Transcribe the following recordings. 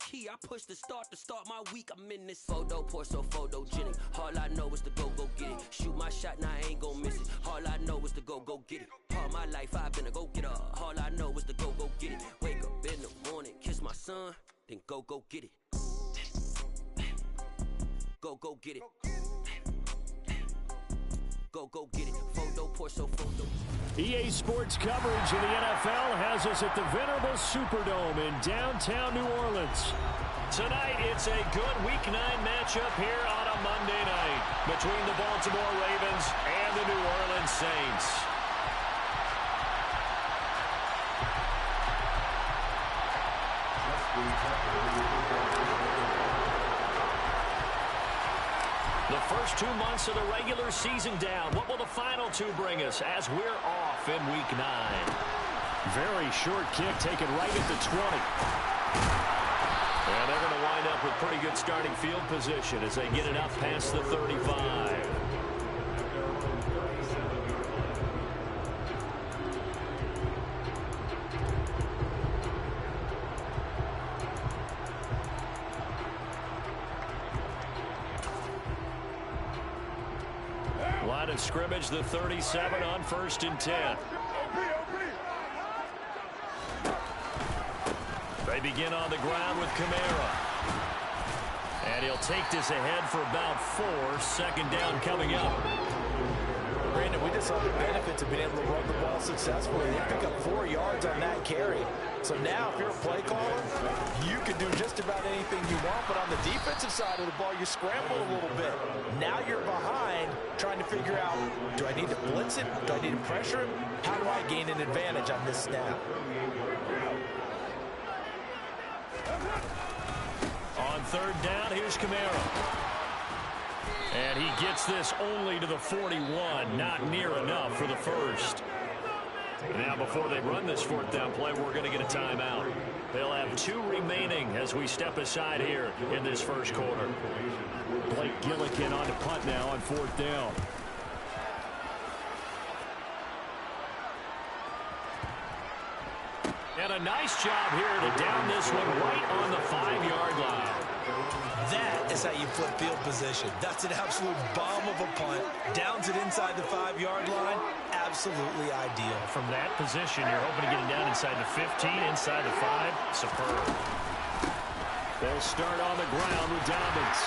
key. I push the start to start my week. I'm in this photo, pour so photogenic. All I know is to go get it. Shoot my shot, now I ain't gon' miss it. All I know is to go get it. All my life I've been a go-getter. All I know is to go get it. Wake up in the morning, kiss my son, then go get it. Go get it. Go get it. Photo, pour so photo. EA Sports coverage of the NFL has us at the venerable Superdome in downtown New Orleans. Tonight, it's a good Week 9 matchup here on a Monday night between the Baltimore Ravens and the New Orleans Saints. The first 2 months of the regular season down. What will the final two bring us as we're off in Week 9? Very short kick taken right at the 20. And they're going to wind up with pretty good starting field position as they get it up past the 35. Line of scrimmage, the 37 on 1st and 10. They begin on the ground with Kamara. And he'll take this ahead for about 4. 2nd down coming up. Brandon, we just saw the benefits of being able to run the ball successfully. They pick up 4 yards on that carry. So now if you're a play caller, you can do just about anything you want. But on the defensive side of the ball, you scramble a little bit. Now you're behind trying to figure out, do I need to blitz it? Do I need to pressure him? How do I gain an advantage on this snap? On 3rd down, here's Kamara. And he gets this only to the 41. Not near enough for the first. Now, before they run this 4th down play, we're going to get a timeout. They'll have 2 remaining as we step aside here in this first quarter. Blake Gillikin on the punt now on 4th down. And a nice job here to down this one right on the 5-yard line. That is how you flip field position. That's an absolute bomb of a punt. Downs it inside the 5-yard line. Absolutely ideal. From that position, you're hoping to get it down inside the 15, inside the 5. Superb. They'll start on the ground with Dobbins.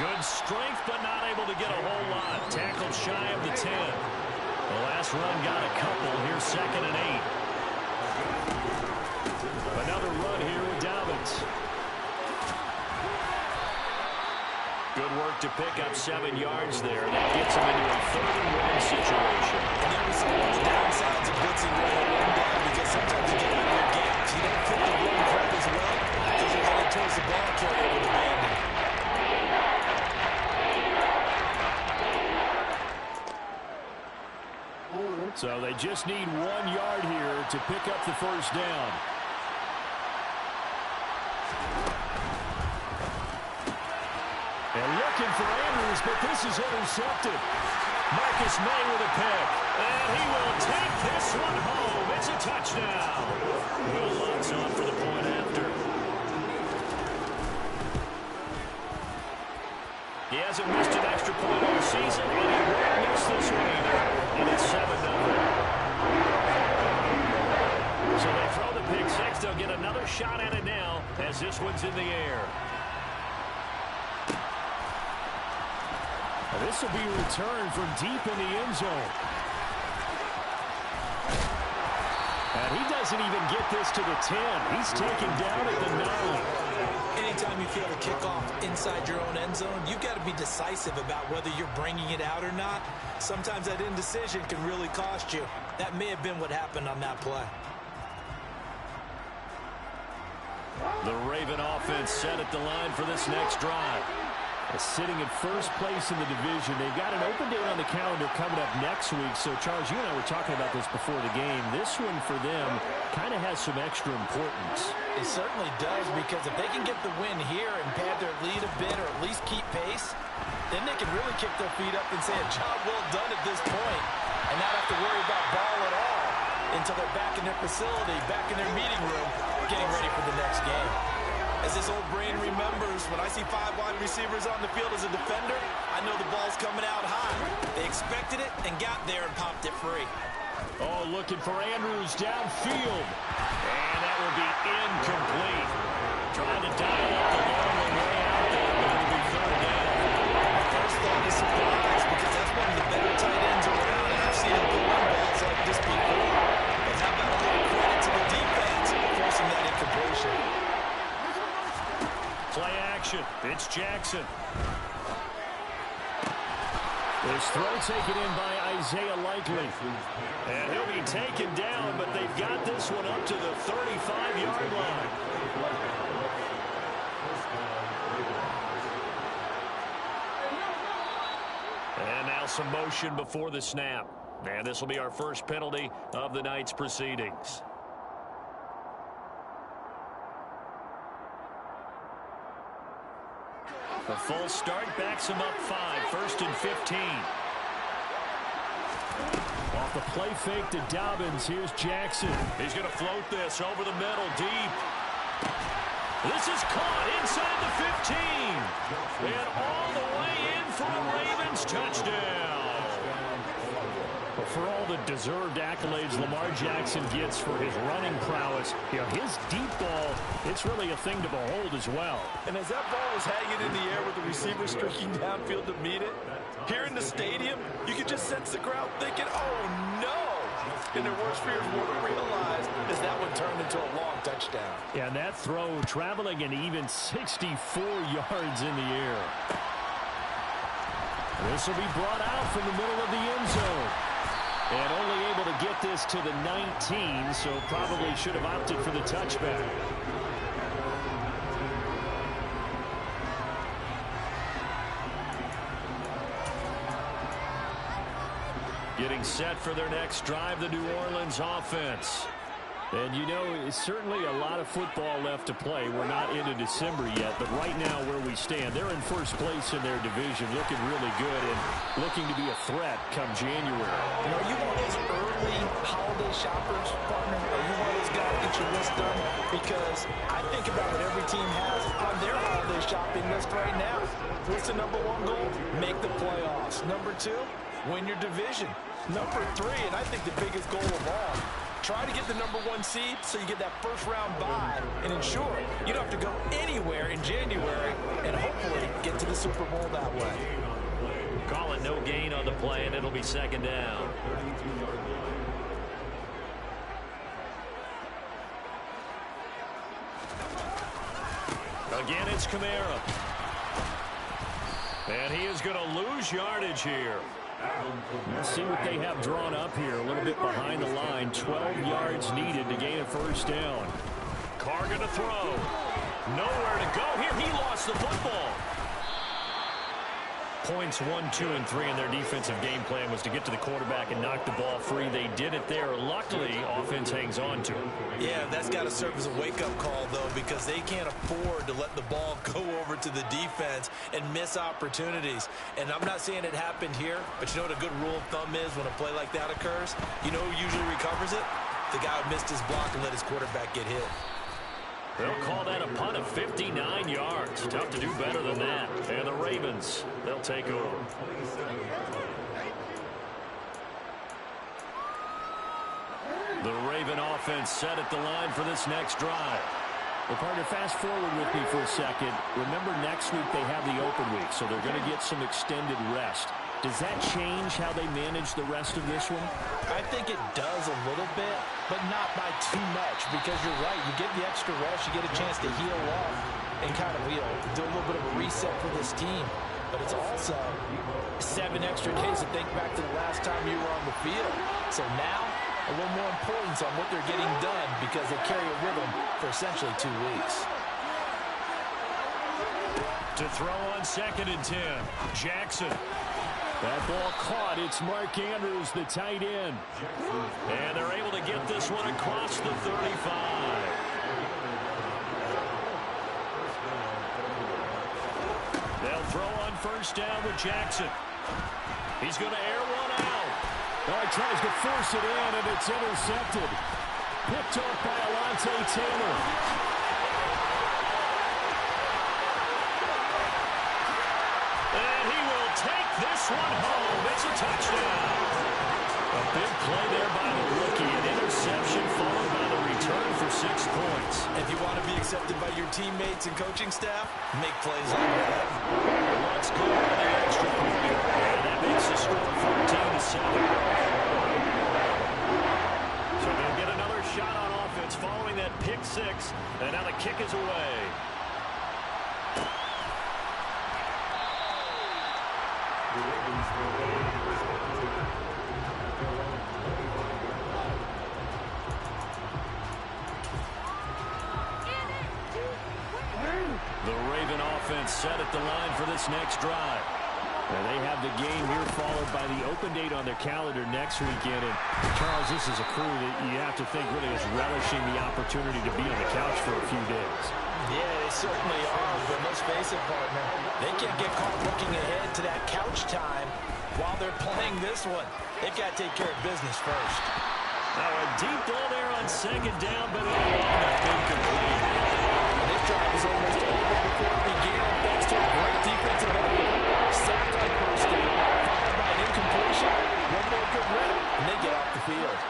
Good strength, but not able to get a whole lot. Tackled shy of the 10. The last run got a couple. Here's 2nd and 8. Another run here with Dobbins. Good work to pick up 7 yards there. That gets him into a 3rd and 1 situation. And then we saw one of the downsides of blitzing when they run down, because sometimes you get in your gaps. You don't fit the run quite as well because you're headed towards the ball carrier with a bandit. So they just need 1 yard here to pick up the 1st down. And looking for Andrews, but this is intercepted. Marcus May with a pick. And he will take this one home. It's a touchdown. Will Lutz on for the point after. He hasn't missed an extra point all season, and he won't miss this one either. And it's 7-0. So they throw the pick 6. They'll get another shot at it now as this one's in the air. This will be returned from deep in the end zone. And he doesn't even get this to the 10. He's taken down at the 9. Anytime you feel a kickoff inside your own end zone, you've got to be decisive about whether you're bringing it out or not. Sometimes that indecision can really cost you. That may have been what happened on that play. The Raven offense set at the line for this next drive. Sitting in 1st place in the division. They've got an open date on the calendar coming up next week. So, Charles, you and I were talking about this before the game. This one for them kind of has some extra importance. It certainly does, because if they can get the win here and pad their lead a bit or at least keep pace, then they can really kick their feet up and say a job well done at this point and not have to worry about ball at all until they're back in their facility, back in their meeting room, getting ready for the next game. this old brain remembers. When I see 5 wide receivers on the field as a defender, I know the ball's coming out high. They expected it and got there and popped it free. Oh, looking for Andrews downfield. And that will be incomplete. Trying to dial up the long way out there, but it'll be third down. First thought is surprise, because that's one of the better tight ends around, and I've seen him pull in balls like this before. But how about a little credit to the defense forcing that incompletion? Play action. It's Jackson. This throw taken in by Isaiah Likely. And he'll be taken down, but they've got this one up to the 35-yard line. And now some motion before the snap. And this will be our first penalty of the night's proceedings. The full start backs him up 5, 1st and 15. Off the play fake to Dobbins. Here's Jackson. He's going to float this over the middle, deep. This is caught inside the 15. And all the way in for a Ravens touchdown. But for all the deserved accolades Lamar Jackson gets for his running prowess, his deep ball, it's really a thing to behold as well. And as that ball was hanging in the air with the receiver streaking downfield to meet it, here in the stadium, you could just sense the crowd thinking, oh, no. And their worst fears weren't realized as that one turned into a long touchdown. Yeah, and that throw traveling an even 64 yards in the air. This will be brought out from the middle of the end zone. And only able to get this to the 19, so probably should have opted for the touchback. Getting set for their next drive, the New Orleans offense. And certainly a lot of football left to play. We're not into December yet, but right now where we stand, they're in first place in their division, looking really good and looking to be a threat come January. Are you one of those early holiday shoppers, partner? Are you one of those guys that get your list done? Because I think about what every team has on their holiday shopping list right now. What's the number 1 goal? Make the playoffs. Number 2, win your division. Number 3, and I think the biggest goal of all, try to get the number 1 seed so you get that first-round bye and ensure you don't have to go anywhere in January and hopefully get to the Super Bowl that way. Call it no gain on the play, and it'll be second down. Again, it's Kamara. And he is going to lose yardage here. Let's see what they have drawn up here. A little bit behind the line. 12 yards needed to gain a first down. Carr going to throw. Nowhere to go here. He lost the football. Points 1, 2, and 3 in their defensive game plan was to get to the quarterback and knock the ball free. They did it there. Luckily, offense hangs on to it. Yeah, that's got to serve as a wake-up call, though, because they can't afford to let the ball go over to the defense and miss opportunities. And I'm not saying it happened here, but you know what a good rule of thumb is when a play like that occurs? You know who usually recovers it? The guy who missed his block and let his quarterback get hit. They'll call that a punt of 59 yards. Tough to do better than that. And the Ravens, they'll take over. The Raven offense set at the line for this next drive. Well, partner, fast forward with me for a second. Remember, next week they have the open week, so they're going to get some extended rest. Does that change how they manage the rest of this one? I think it does a little bit, but not by too much, because you're right. You get the extra rest, you get a chance to heal up and kind of, do a little bit of a reset for this team. But it's also 7 extra days to think back to the last time you were on the field. So now, a little more importance on what they're getting done because they carry it with them for essentially 2 weeks. To throw on 2nd and 10, Jackson. That ball caught. It's Mark Andrews, the tight end. And they're able to get this one across the 35. They'll throw on 1st down with Jackson. He's going to air one out. Oh, he tries to force it in, and it's intercepted. Picked off by Alontae Taylor. this one home. It's a touchdown. A big play there by the rookie. An interception followed by the return for 6 points. If you want to be accepted by your teammates and coaching staff, make plays like that. Let's go for the extra point. And that makes the score 14-7. So they'll get another shot on offense following that pick six. And now the kick is away. The Raven offense set at the line for this next drive. And they have the game here followed by the open date on their calendar next weekend. And Charles, this is a crew that you have to think really is relishing the opportunity to be on the couch for a few days. Yeah, they certainly are, but let's face it, partner. They can't get caught looking ahead to that couch time while they're playing this one. They've got to take care of business first. Now a deep ball there on second down, but it'll wind up incomplete. This drive is almost over before it began, thanks to a great defensive effort. Sacked on first down, followed by an incompletion. One more good rep, and they get off the field.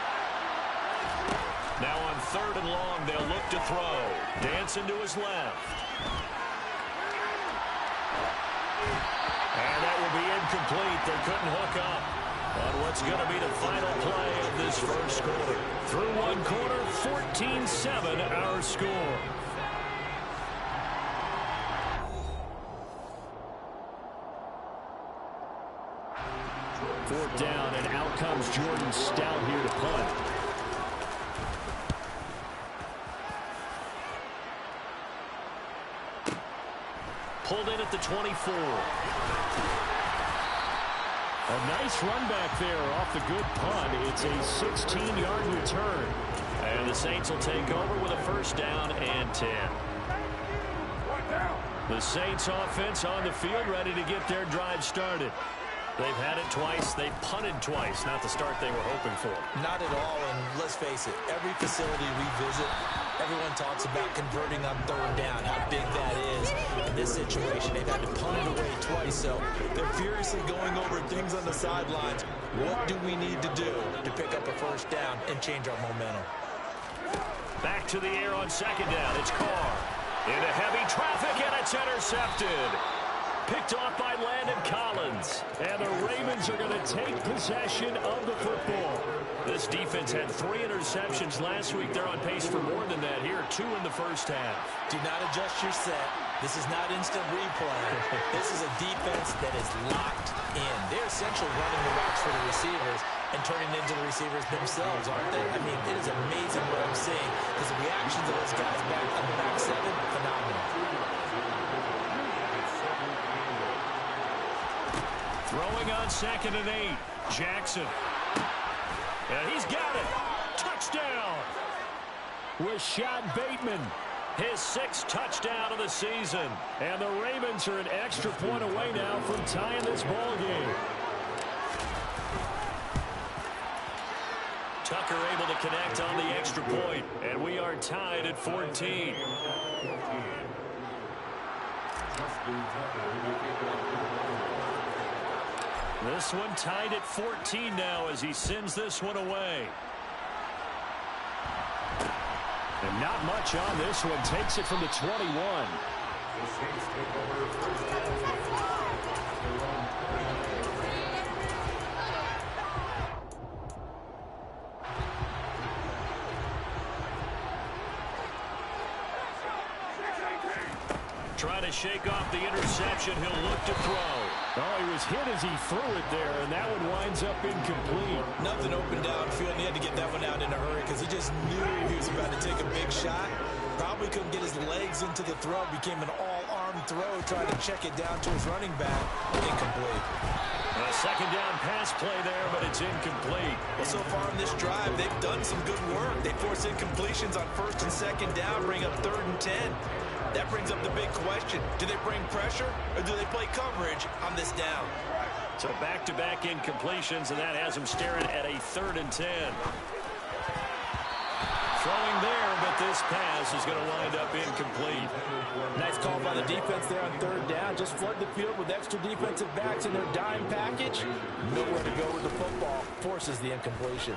Now on 3rd and long, they'll look to throw. Dancing to his left. And that will be incomplete. They couldn't hook up on what's going to be the final play of this first quarter. Through one quarter, 14-7 our score. Fourth down, and out comes Jordan Stout here to punt. Pulled in at the 24. A nice run back there off the good punt. It's a 16-yard return. And the Saints will take over with a first down and 10. The Saints offense on the field ready to get their drive started. They've had it twice. They've punted twice. Not the start they were hoping for. Not at all, and let's face it, every facility we visit, everyone talks about converting on 3rd down, how big that is. In this situation, they've had to punt it away twice, so they're furiously going over things on the sidelines. What do we need to do to pick up a first down and change our momentum? Back to the air on second down. It's Carr. Into heavy traffic, and it's intercepted. Picked off by Landon Collins. And the Ravens are going to take possession of the football. This defense had 3 interceptions last week. They're on pace for more than that here. 2 in the first half. Do not adjust your set. This is not instant replay. This is a defense that is locked in. They're essentially running the routes for the receivers and turning into the receivers themselves, aren't they? I mean, it is amazing what I'm seeing because the reactions of those guys back on the back 7, phenomenal. Throwing on 2nd and 8. Jackson. And he's got it. Touchdown. Rashad Bateman. His 6th touchdown of the season. And the Ravens are an extra point away now from tying this ball game. Tucker able to connect on the extra point. And we are tied at 14. This one tied at 14 now as he sends this one away. And not much on this one. Takes it from the 21. Trying to shake off the interception. He'll look to throw. Oh, he was hit as he threw it there, and that one winds up incomplete. Nothing open downfield, and he had to get that one out in a hurry because he just knew he was about to take a big shot. Probably couldn't get his legs into the throw. Became an all-arm throw, trying to check it down to his running back. Incomplete. A second down pass play there, but it's incomplete. Well, so far in this drive, they've done some good work. They force incompletions on 1st and 2nd down, bring up 3rd and 10. That brings up the big question. Do they bring pressure or do they play coverage on this down? So back-to-back incompletions, and that has them staring at a 3rd and 10. Throwing there, but this pass is going to wind up incomplete. Nice call by the defense there on third down. Just flood the field with extra defensive backs in their dime package. Nowhere to go with the football. Forces the incompletion.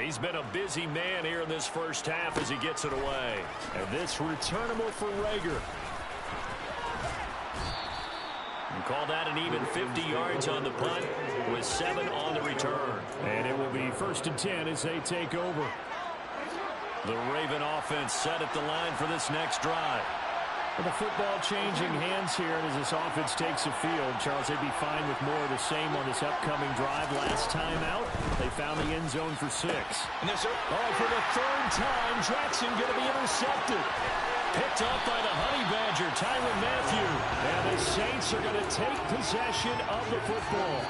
He's been a busy man here in this first half as he gets it away. And this returnable for Rager. And call that an even 50 yards on the punt with 7 on the return. And it will be 1st and 10 as they take over. The Raven offense set at the line for this next drive. With the football changing hands here, and as this offense takes the field, Charles, they'd be fine with more of the same on this upcoming drive. Last time out, they found the end zone for 6. Yes, sir. All right, for the 3rd time, Jackson going to be intercepted. Picked up by the Honey Badger, Tyrann Mathieu. And the Saints are going to take possession of the football.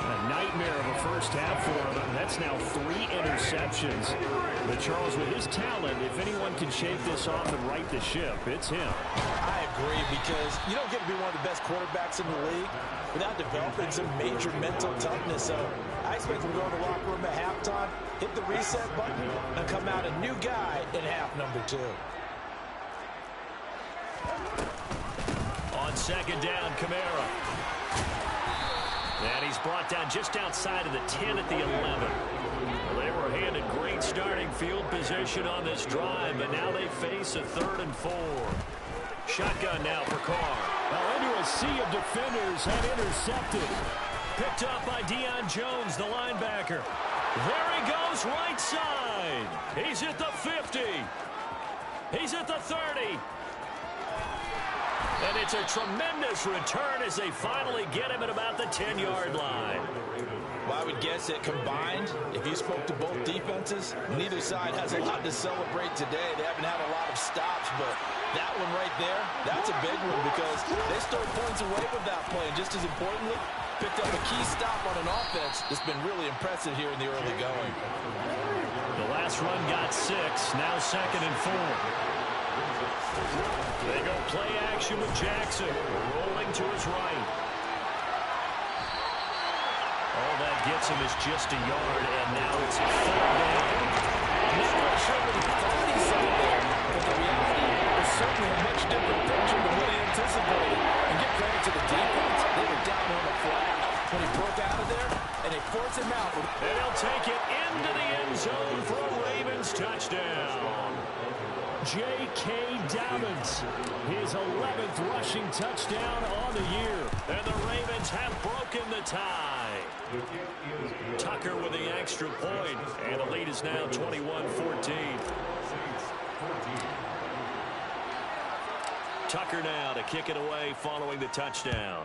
A nightmare of a first half for him. That's now 3 interceptions. But Charles, with his talent, if anyone can shake this off and right the ship, it's him. I agree, because you don't get to be one of the best quarterbacks in the league without developing some major mental toughness. So I expect him to go to the locker room at halftime, hit the reset button, and come out a new guy in half number 2. On 2nd down, Kamara. And he's brought down just outside of the 10 at the 11. Well, they were handed great starting field position on this drive, but now they face a 3rd and 4. Shotgun now for Carr. Well, into a sea of defenders and intercepted. Picked up by Deion Jones, the linebacker. There he goes, right side. He's at the 50. He's at the 30. And it's a tremendous return as they finally get him at about the 10-yard line. Well, I would guess that combined, if you spoke to both defenses, neither side has a lot to celebrate today. They haven't had a lot of stops, but that one right there, that's a big one because they stole points away with that play. And just as importantly, picked up a key stop on an offense that's been really impressive here in the early going. The last run got 6, now 2nd and 4. They go play action with Jackson, rolling to his right. All that gets him is just a yard, and now it's 3rd down. I'm not sure what he thought he saw there, but the reality is certainly a much different picture than what he anticipated. And give credit to the defense. They were down on the flash when he broke out of there, and they forced him out. And he'll take it into the end zone for a Ravens touchdown. J.K. Dobbins, his 11th rushing touchdown on the year. And the Ravens have broken the tie. Tucker with the extra point, and the lead is now 21-14. Tucker now to kick it away following the touchdown.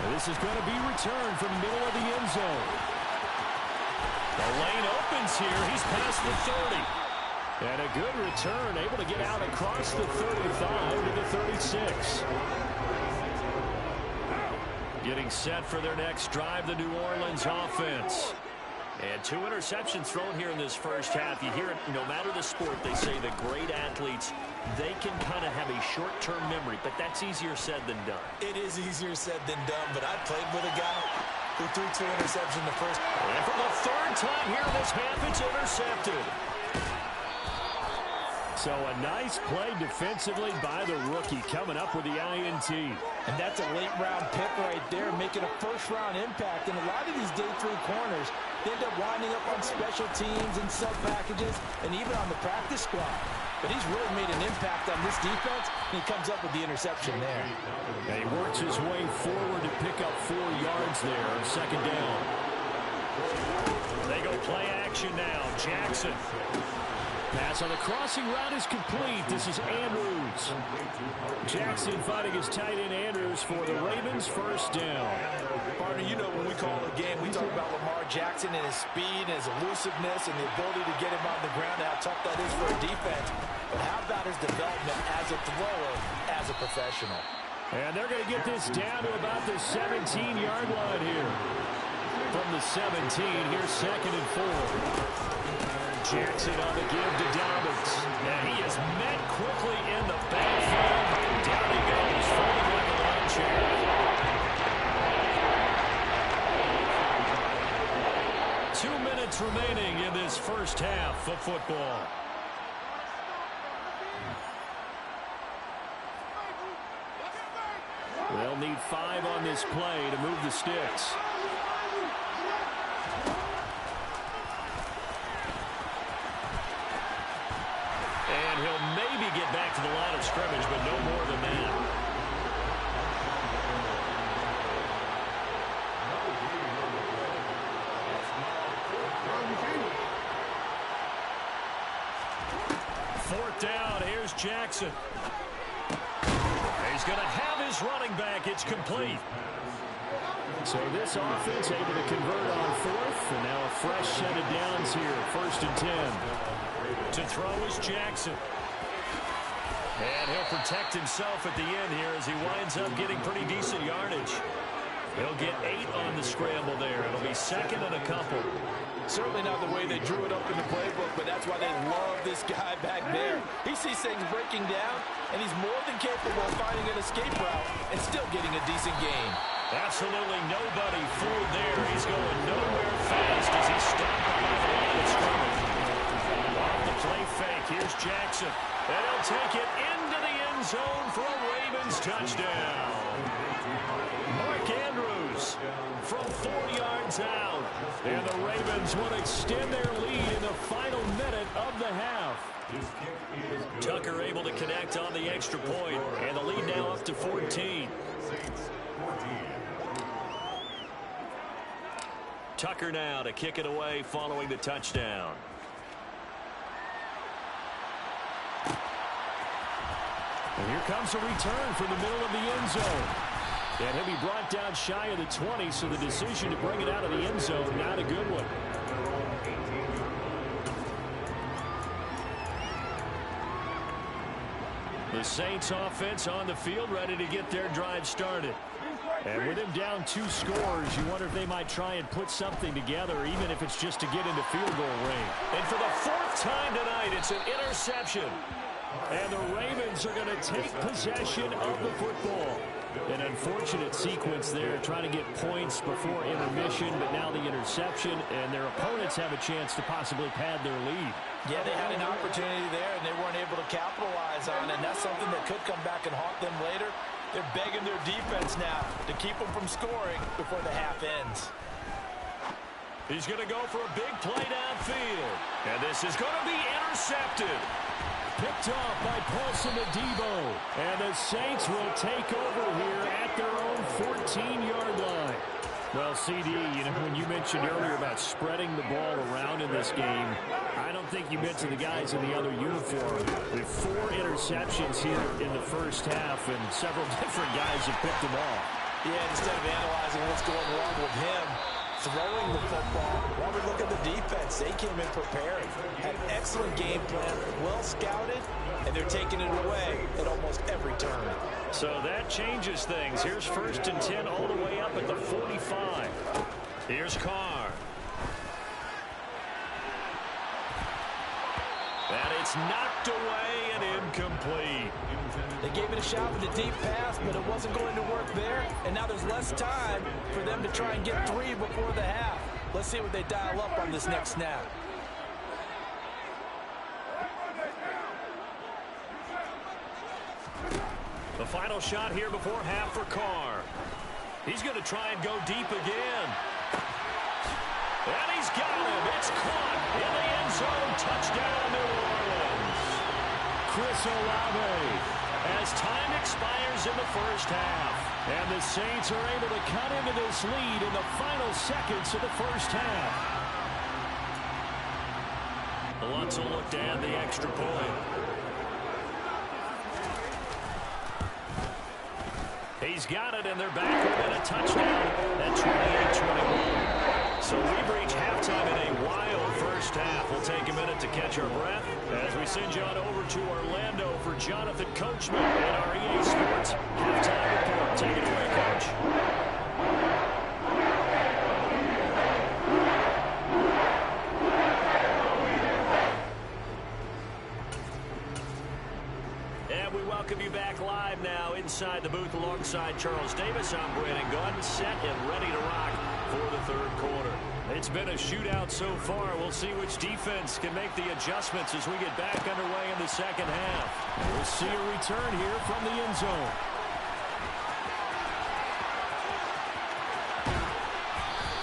And this is going to be returned from the middle of the end zone. The lane opens here. He's past the 30. And a good return, able to get out across the 35 to the 36. Getting set for their next drive, the New Orleans offense. And 2 interceptions thrown here in this first half. You hear it, no matter the sport, they say the great athletes, they can kind of have a short-term memory, but that's easier said than done. It is easier said than done, but I played with a guy who threw 2 interceptions in the first. And for the 3rd time here in this half, it's intercepted. So a nice play defensively by the rookie, coming up with the INT. And that's a late-round pick right there, making a first-round impact. And a lot of these day 3 corners, they end up winding up on special teams and sub-packages and even on the practice squad. But he's really made an impact on this defense, and he comes up with the interception there. And he works his way forward to pick up 4 yards there on 2nd down. They go play action now. Jackson. Pass on the crossing route is complete. This is Andrews. Jackson fighting his tight end Andrews for the Ravens' 1st down. Partner, you know when we call a game, we talk about Lamar Jackson and his speed and his elusiveness and the ability to get him on the ground and how tough that is for a defense. But how about his development as a thrower, as a professional? And they're going to get this down to about the 17-yard line here. From the 17, here's 2nd and 4. Jackson on the give to Dobbins. And he is met quickly in the backfield. Down he goes, falling like a lawn chair. 2 minutes minutes remaining in this first half of football. They'll need 5 on this play to move the sticks. And he'll maybe get back to the line of scrimmage, but no more than that. Fourth down, here's Jackson. He's going to have his running back. It's complete. So this offense able to convert on 4th, and now a fresh set of downs here, 1st and 10. To throw is Jackson. And he'll protect himself at the end here as he winds up getting pretty decent yardage. He'll get 8 on the scramble there. It'll be 2nd and a couple. Certainly not the way they drew it up in the playbook, but that's why they love this guy back there. He sees things breaking down, and he's more than capable of finding an escape route and still getting a decent gain. Absolutely nobody fooled there. He's going nowhere fast as he stopped behind the line of scrimmage. Off the play fake, here's Jackson. And he'll take it into the end zone for a Ravens touchdown. Mark Andrews from 4 yards out. And the Ravens will extend their lead in the final minute of the half. Tucker able to connect on the extra point, and the lead now up to 14. Tucker now to kick it away following the touchdown. And here comes a return from the middle of the end zone. And he'll be brought down shy of the 20, so the decision to bring it out of the end zone, not a good one. The Saints offense on the field ready to get their drive started. And with him down 2 scores, you wonder if they might try and put something together, even if it's just to get into field goal range. And for the 4th time tonight, it's an interception. And the Ravens are going to take possession of the football. An unfortunate sequence there, trying to get points before intermission, but now the interception, and their opponents have a chance to possibly pad their lead. Yeah, they had an opportunity there, and they weren't able to capitalize on it, and that's something that could come back and haunt them later. They're begging their defense now to keep them from scoring before the half ends. He's going to go for a big play downfield, and this is going to be intercepted. Picked off by Paulson Adebo. And the Saints will take over here at their own 14-yard line. Well, CD, you know, when you mentioned earlier about spreading the ball around in this game, I don't think you mentioned the guys in the other uniform. With 4 interceptions here in the first half, and several different guys have picked them off. Yeah, instead of analyzing what's going wrong with him, throwing the football, while we look at the defense, they came in prepared, had an excellent game plan, well scouted, and they're taking it away at almost every turn. So that changes things. Here's 1st and 10 all the way up at the 45. Here's Carr. And it's knocked away and incomplete. They gave it a shot with a deep pass, but it wasn't going to work there. And now there's less time for them to try and get 3 before the half. Let's see what they dial up on this next snap. The final shot here before half for Carr. He's going to try and go deep again. And he's got him. It's caught in the end zone. Touchdown, New Orleans. Chris Olave. As time expires in the first half. And the Saints are able to cut into this lead in the final seconds of the first half. Lutz will look to add the extra point. He's got it, and they're back within a touchdown at 28-21. So we've reached halftime in a wild first half. We'll take a minute to catch our breath as we send you on over to Orlando for Jonathan Coachman and our EA Sports halftime report. Take it away, Coach. And we welcome you back live now inside the booth alongside Charles Davis. I'm Brandon Gaudin, set and ready to rock for the third quarter. It's been a shootout so far. We'll see which defense can make the adjustments as we get back underway in the second half. We'll see a return here from the end zone.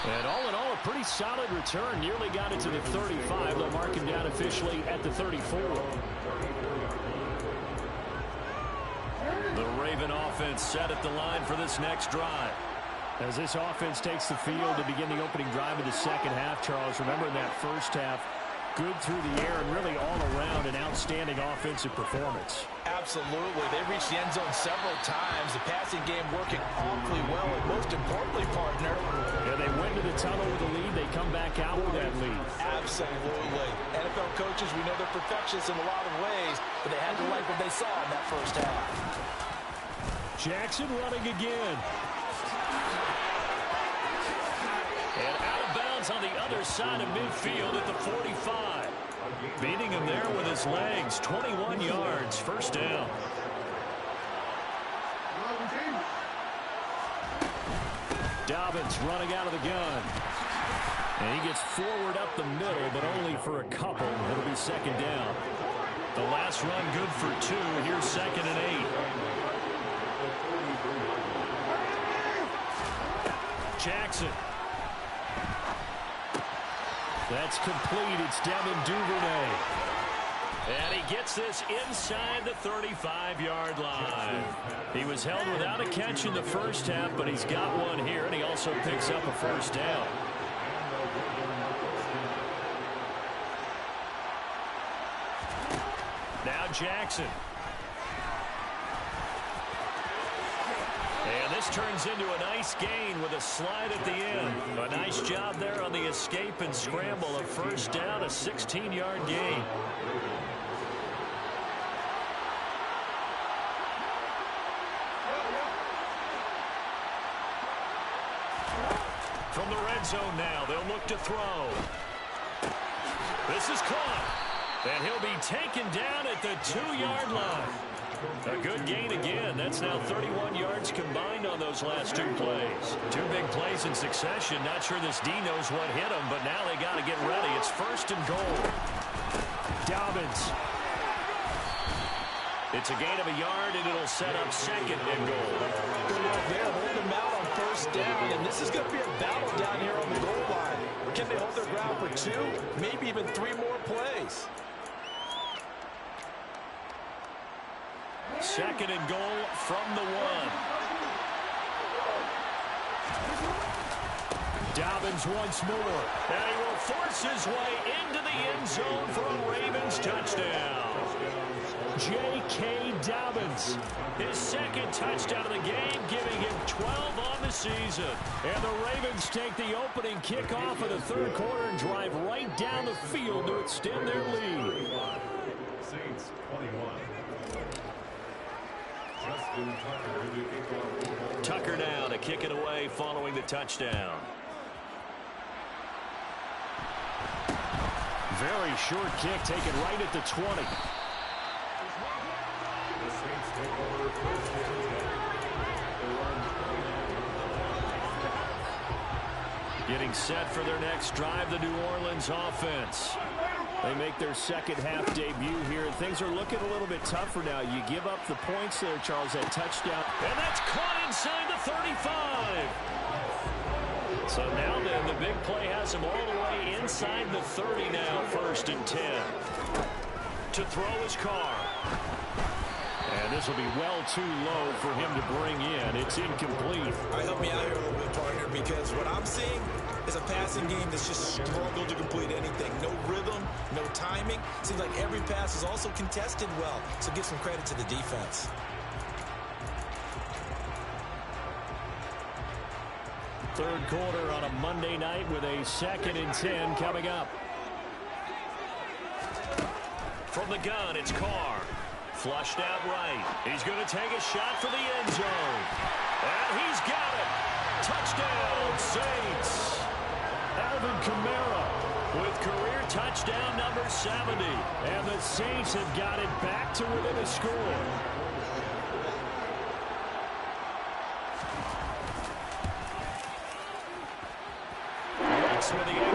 And all in all, a pretty solid return. Nearly got it to the 35. They'll mark him down officially at the 34. The Raven offense set at the line for this next drive. As this offense takes the field to begin the opening drive of the second half, Charles, remember in that first half, good through the air and really all around an outstanding offensive performance. Absolutely. They reached the end zone several times. The passing game working awfully well, and most importantly, partner. Yeah, they went to the tunnel with a lead. They come back out with that lead. Absolutely. NFL coaches, we know they're perfectionists in a lot of ways, but they had to like what they saw in that first half. Jackson running again. And out of bounds on the other side of midfield at the 45. Beating him there with his legs. 21 yards. First down. Dobbins running out of the gun. And he gets forward up the middle, but only for a couple. It'll be second down. The last run good for 2. Here's 2nd and 8. Jackson. That's complete. It's Devin Duvernay. And he gets this inside the 35-yard line. He was held without a catch in the first half, but he's got one here, and he also picks up a first down. Now Jackson. And this turns into a nice gain with a slide at the end. A nice job there on the escape and scramble. A first down, a 16-yard gain. From the red zone now, they'll look to throw. This is caught. And he'll be taken down at the 2-yard line. A good gain again. That's now 31 yards combined on those last 2 plays. 2 big plays in succession. Not sure this D knows what hit him, but now they got to get ready. It's 1st and goal. Dobbins. It's a gain of a yard, and it'll set up 2nd and goal. Good work there. Hold them out on 1st down, and this is going to be a battle down here on the goal line. Can they hold their ground for 2, maybe even 3 more plays? 2nd and goal from the 1. Dobbins once more. And he will force his way into the end zone for a Ravens touchdown. J.K. Dobbins. His 2nd touchdown of the game, giving him 12 on the season. And the Ravens take the opening kickoff of the 3rd quarter and drive right down the field to extend their lead. Saints 21. Tucker now to kick it away following the touchdown. Very short kick taken right at the 20. Getting set for their next drive, the New Orleans offense. They make their second half debut here, and things are looking a little bit tougher now. You give up the points there, Charles, that touchdown. And that's caught inside the 35. So now then, the big play has him all the way inside the 30 now, 1st and 10. To throw his car. And this will be well too low for him to bring in. It's incomplete. All right, help me out here a little bit, partner, because what I'm seeing is a passing game that's just struggled to complete anything. No rhythm, no timing. Seems like every pass is also contested well, so give some credit to the defense. Third quarter on a Monday night with a 2nd and 10 coming up. From the gun, it's Carr. Flushed out right. He's going to take a shot for the end zone. And he's got it. Touchdown, Saints. Alvin Kamara with career touchdown number 70. And the Saints have got it back to within a score. That's with the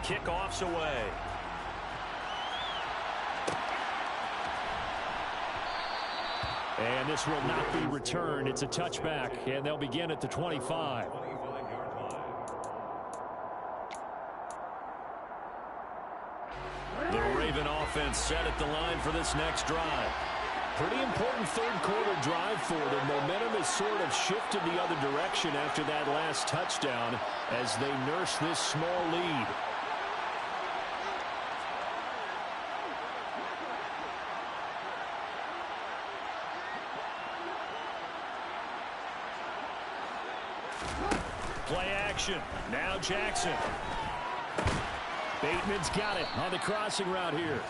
kickoff's away. And this will not be returned. It's a touchback, and they'll begin at the 25. The Raven offense set at the line for this next drive. Pretty important third-quarter drive for them. Momentum has sort of shifted the other direction after that last touchdown as they nurse this small lead. Play action. Now Jackson. Bateman's got it on the crossing route here.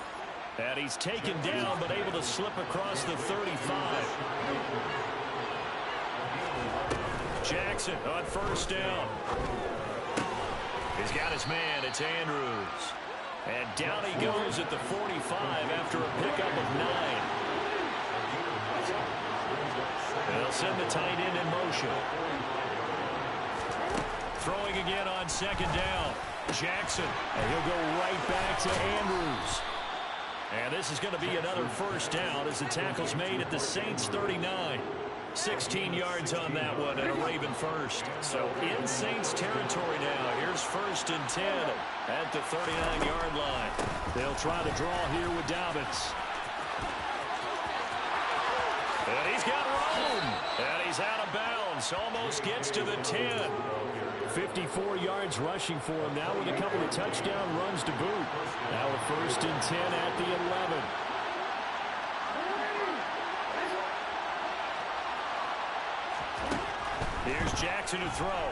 And he's taken down but able to slip across the 35. Jackson on first down. He's got his man. It's Andrews. And down he goes at the 45 after a pickup of 9. They'll send the tight end in motion. Throwing again on second down. Jackson. And he'll go right back to Andrews. And this is going to be another first down as the tackle's made at the Saints 39. 16 yards on that one and a Raven first. So in Saints territory now. Here's 1st and 10 at the 39-yard line. They'll try to draw here with Dobbins. And he's got room. And he's out of bounds. Almost gets to the 10. 54 yards rushing for him now with a couple of touchdown runs to boot. Now a 1st and 10 at the 11. Here's Jackson to throw.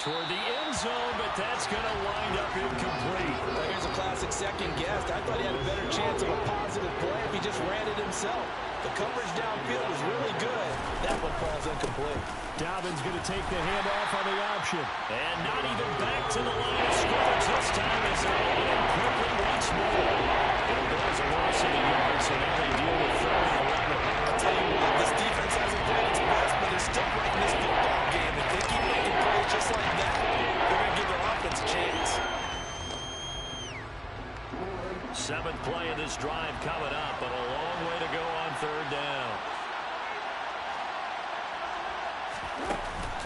Toward the end zone, but that's going to wind up incomplete. Well, here's a classic second guess. I thought he had a better chance of a positive play if he just ran it himself. The coverage downfield was really good. That one falls incomplete. Dobbins going to take the handoff on the option. And not even back to the line of scrimmage this time as they end quickly once more. And there's a loss of the yards, so now they deal with 3rd and 11. I'll tell you what, this defense hasn't played its best, but they're still right in this football game. If they keep making plays just like that, they're going to give their offense a chance. 7th play of this drive coming up, but a long way to go on 3rd down.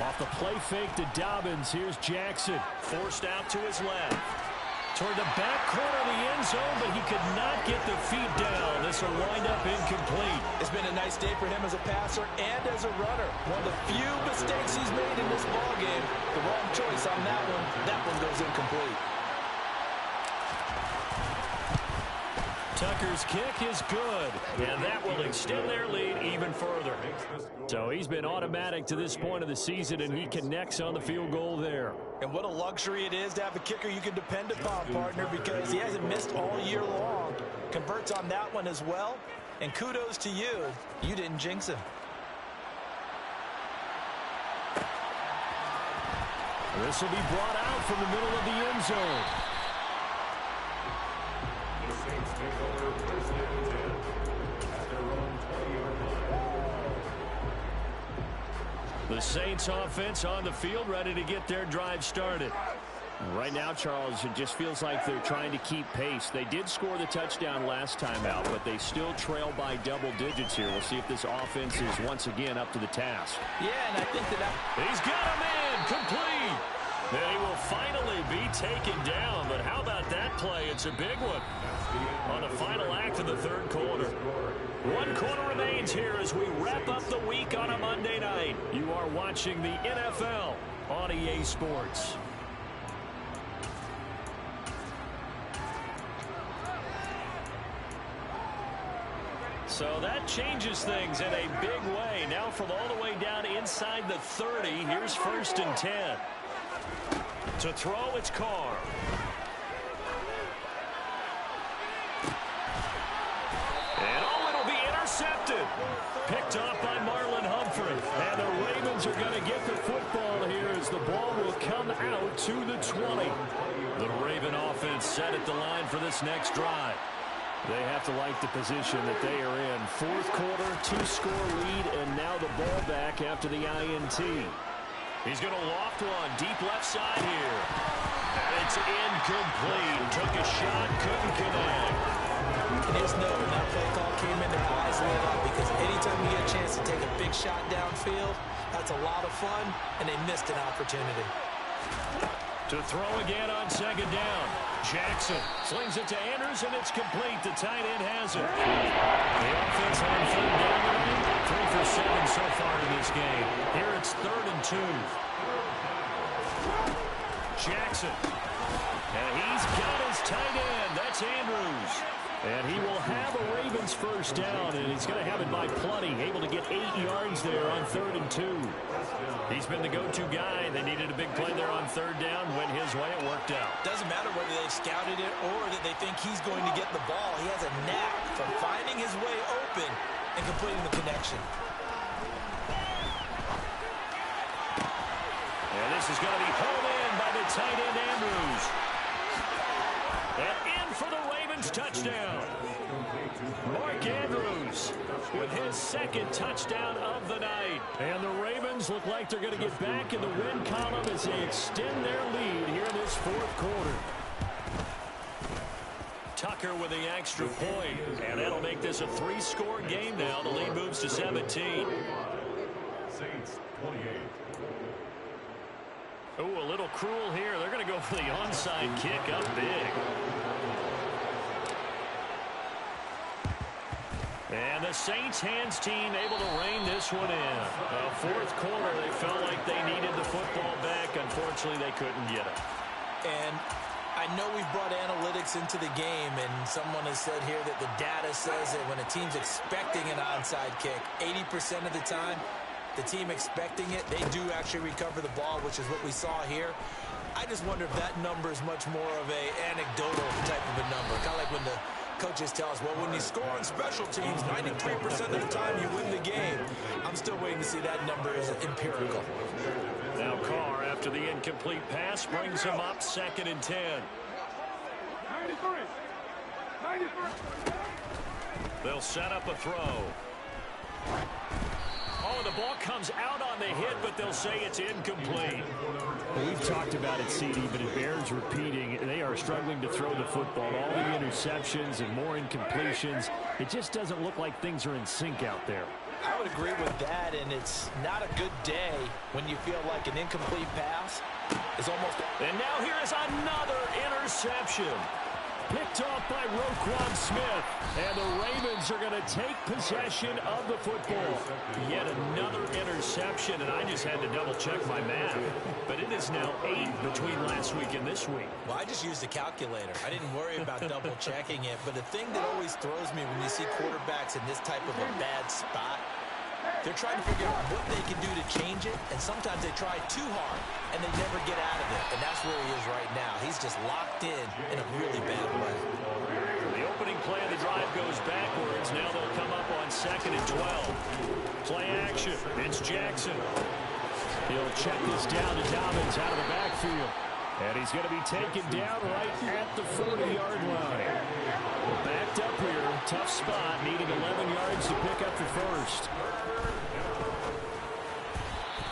Off the play fake to Dobbins, here's Jackson. Forced out to his left. Toward the back corner of the end zone, but he could not get the feet down. This will wind up incomplete. It's been a nice day for him as a passer and as a runner. One of the few mistakes he's made in this ballgame. The wrong choice on that one. That one goes incomplete. Tucker's kick is good, and that will extend their lead even further. So he's been automatic to this point of the season, and he connects on the field goal there. And what a luxury it is to have a kicker you can depend upon, partner, because he hasn't missed all year long. Converts on that one as well, and kudos to you. You didn't jinx him. This will be brought out from the middle of the end zone. The Saints offense on the field, ready to get their drive started. Right now, Charles, it just feels like they're trying to keep pace. They did score the touchdown last time out, but they still trail by double digits here. We'll see if this offense is once again up to the task. Yeah, and I think that he's got a man complete. And he will finally be taken down. But how about that play? It's a big one on the final act of the 3rd quarter. 1 quarter remains here as we wrap up the week on a Monday night. You are watching the NFL on EA Sports. So that changes things in a big way. Now from all the way down inside the 30, here's 1st and 10. To throw, it's Carr. And it'll be intercepted. Picked off by Marlon Humphrey. And the Ravens are going to get the football here as the ball will come out to the 20. The Raven offense set at the line for this next drive. They have to like the position that they are in. 4th quarter, 2-score lead, and now the ball back after the INT. He's going to loft one deep left side here. And it's incomplete. Took a shot, couldn't connect. And just know when that play call came in, their eyes lit up, because anytime you get a chance to take a big shot downfield, that's a lot of fun, and they missed an opportunity. To throw again on second down. Jackson slings it to Andrews, and it's complete. The tight end has it. The offense on third down tonight, 3 for 7 so far in this game. Here it's 3rd and 2. Jackson. And he's got his tight end. That's Andrews. And he will have a Ravens first down, and he's going to have it by plenty. Able to get 8 yards there on 3rd and 2. He's been the go-to guy. They needed a big play there on 3rd down. Went his way. It worked out. Doesn't matter whether they've scouted it or that they think he's going to get the ball. He has a knack for finding his way open and completing the connection. And this is going to be pulled in by the tight end, Andrews. And in for the Ravens touchdown. Mark Andrews with his 2nd touchdown of the night. And the Ravens look like they're going to get back in the win column as they extend their lead here in this 4th quarter. Tucker with the extra point. And that'll make this a 3-score game now. The lead moves to 17. Saints 28. Oh, a little cruel here. They're going to go for the onside kick up big. And the Saints hands team able to rein this one in. 4th quarter, they felt like they needed the football back. Unfortunately, they couldn't get it. And I know we've brought analytics into the game, and someone has said here that the data says that when a team's expecting an onside kick, 80% of the time, the team expecting it, they do actually recover the ball, which is what we saw here. I just wonder if that number is much more of a anecdotal type of a number. Kind of like when the coaches tell us, well, when you score on special teams, 93% of the time you win the game. I'm still waiting to see that number is empirical. Now Carr, after the incomplete pass, brings him up 2nd and 10. 93. They'll set up a throw. Oh, the ball comes out on the hit, but they'll say it's incomplete. Well, we've talked about it, CD, but it bears repeating. They are struggling to throw the football. All the interceptions and more incompletions. It just doesn't look like things are in sync out there. I would agree with that, and it's not a good day when you feel like an incomplete pass is almost... And now here is another interception. Picked off by Roquan Smith. And the Ravens are going to take possession of the football. Yet another interception, and I just had to double-check my math. But it is now 8 between last week and this week. Well, I just used a calculator. I didn't worry about double-checking it. But the thing that always throws me when you see quarterbacks in this type of a bad spot, they're trying to figure out what they can do to change it, and sometimes they try too hard, and they never get out of it. And that's where he is right now. He's just locked in a really bad way. The opening play of the drive goes backwards. Now they'll come up on 2nd and 12. Play action. It's Jackson. He'll check this down to Dobbins out of the backfield. And he's going to be taken down right at the 40-yard line. Backed up here. Tough spot. Needing 11 yards to pick up the first.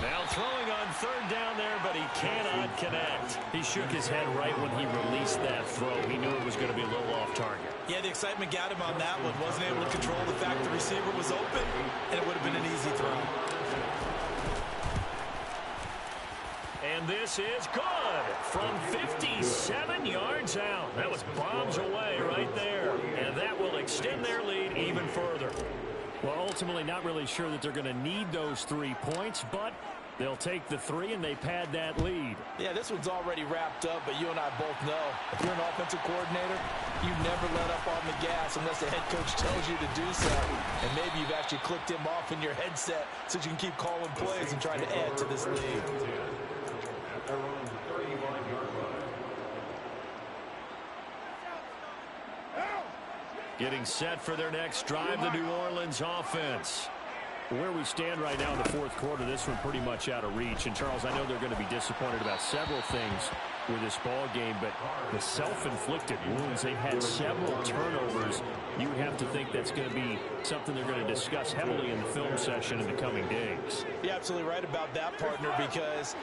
Now throwing on 3rd down there, but he cannot connect. He shook his head right when he released that throw. He knew it was going to be a little off target. Yeah, the excitement got him on that one. Wasn't able to control the fact the receiver was open, and it would have been an easy throw. And this is good from 57 yards out. That was bombs away right there. And that will extend their lead even further. Well, ultimately not really sure that they're going to need those 3 points, but they'll take the 3 and they pad that lead. Yeah, this one's already wrapped up, but you and I both know if you're an offensive coordinator, you never let up on the gas unless the head coach tells you to do so. And maybe you've actually clicked him off in your headset so you can keep calling plays and trying to add to this lead. Getting set for their next drive, the New Orleans offense. Where we stand right now in the 4th quarter, this one pretty much out of reach. And, Charles, I know they're going to be disappointed about several things. with this ball game, but the self-inflicted wounds, they've had several turnovers. You have to think that's going to be something they're going to discuss heavily in the film session in the coming days. You're absolutely right about that, partner, because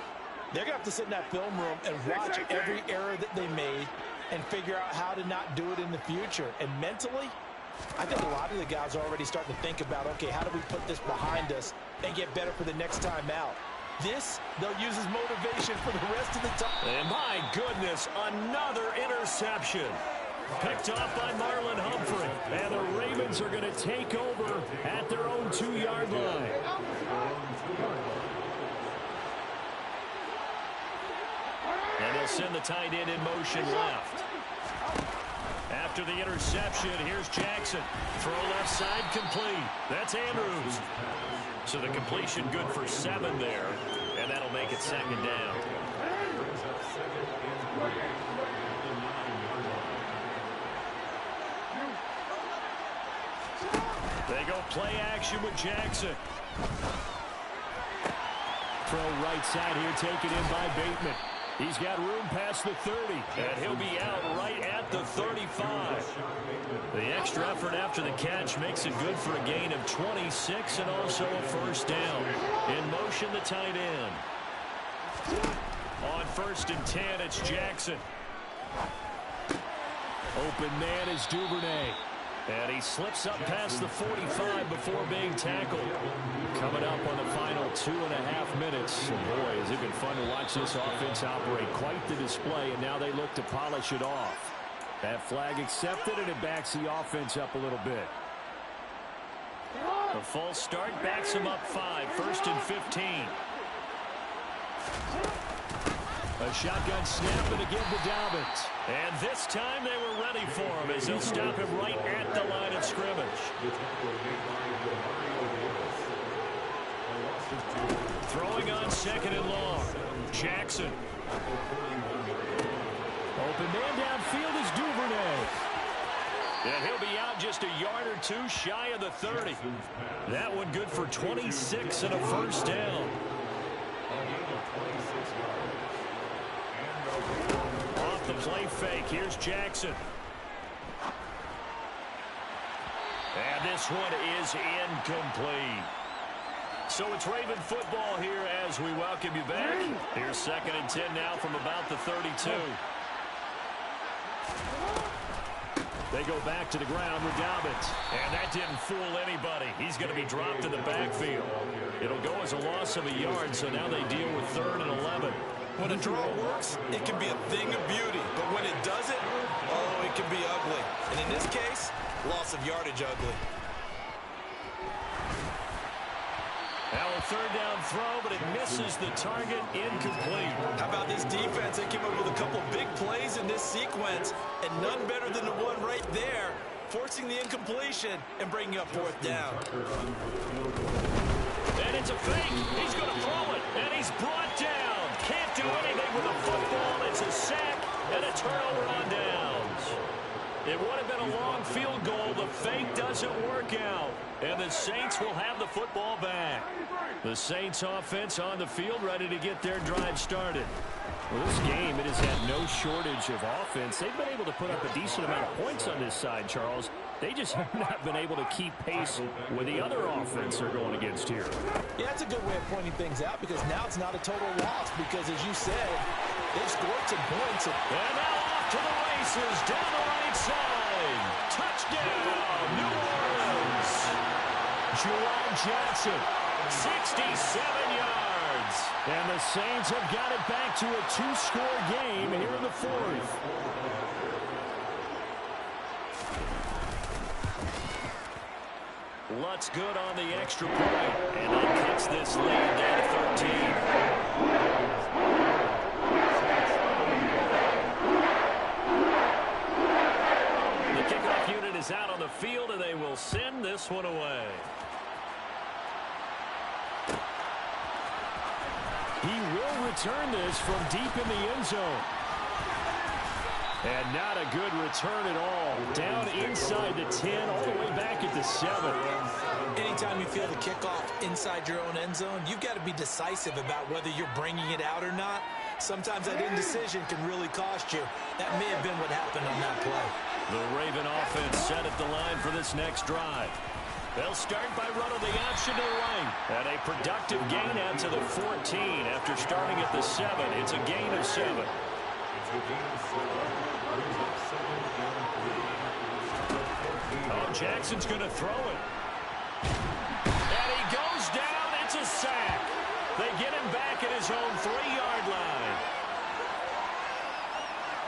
they're going to have to sit in that film room and watch every error that they made and figure out how to not do it in the future. And mentally, I think a lot of the guys are already starting to think about, okay, how do we put this behind us and get better for the next time out? This, they'll use as motivation for the rest of the time. And my goodness, another interception. Picked off by Marlon Humphrey. And the Ravens are going to take over at their own 2-yard line. And they'll send the tight end in motion left. After the interception, here's Jackson. Throw left side complete. That's Andrews. So the completion good for 7 there, and that'll make it 2nd down. They go play action with Jackson. Throw right side here, taken in by Bateman. He's got room past the 30. And he'll be out right at the 35. The extra effort after the catch makes it good for a gain of 26 and also a 1st down. In motion, the tight end. On 1st and 10, it's Jackson. Open man is Duvernay. And he slips up past the 45 before being tackled. Coming up on the final 2.5 minutes. And boy, has it been fun to watch this offense operate. Quite the display, and now they look to polish it off. That flag accepted, and it backs the offense up a little bit. The false start backs him up 5. 1st and 15. A shotgun snap and again to Dobbins. And this time they were ready for him as he'll stop him right at the line of scrimmage. Throwing on 2nd and long. Jackson. Open man downfield is Duvernay. And he'll be out just a yard or 2 shy of the 30. That one good for 26 and a 1st down. Off the play fake, here's Jackson. And this one is incomplete. So it's Raven football here as we welcome you back. Here's 2nd and 10 now from about the 32. They go back to the ground with Dobbins. And that didn't fool anybody. He's going to be dropped in the backfield. It'll go as a loss of a yard, so now they deal with 3rd and 11. When a draw works, it can be a thing of beauty. But when it doesn't, oh, it can be ugly. And in this case, loss of yardage ugly. Now a 3rd down throw, but it misses the target, incomplete. How about this defense? They came up with a couple big plays in this sequence, and none better than the one right there, forcing the incompletion and bringing up 4th down. And it's a fake. He's going to throw it, and he's brought down. Can't do anything with the football. It's a sack and a turnover on downs. It would have been a long field goal. The fake doesn't work out. And the Saints will have the football back. The Saints offense on the field ready to get their drive started. Well, this game, it has had no shortage of offense. They've been able to put up a decent amount of points on this side, Charles. They just have not been able to keep pace with the other offense they're going against here. Yeah, that's a good way of pointing things out because now it's not a total loss because, as you said, they've scored some points. And now off to the races down the right side. Touchdown, New Orleans. Juwan Johnson. 67 yards. And the Saints have got it back to a 2-score game here in the 4th. Lutz good on the extra point. And that kicks this lead down to 13. The kickoff unit is out on the field, and they will send this one away. He will return this from deep in the end zone. And not a good return at all. Down inside the 10, all the way back at the 7. Anytime you feel the kickoff inside your own end zone, you've got to be decisive about whether you're bringing it out or not. Sometimes that indecision can really cost you. That may have been what happened on that play. The Raven offense set at the line for this next drive. They'll start by running the option to the right. And a productive gain out to the 14 after starting at the 7. It's a gain of 7. Oh, Jackson's going to throw it. And he goes down. It's a sack. They get him back at his own 3-yard line.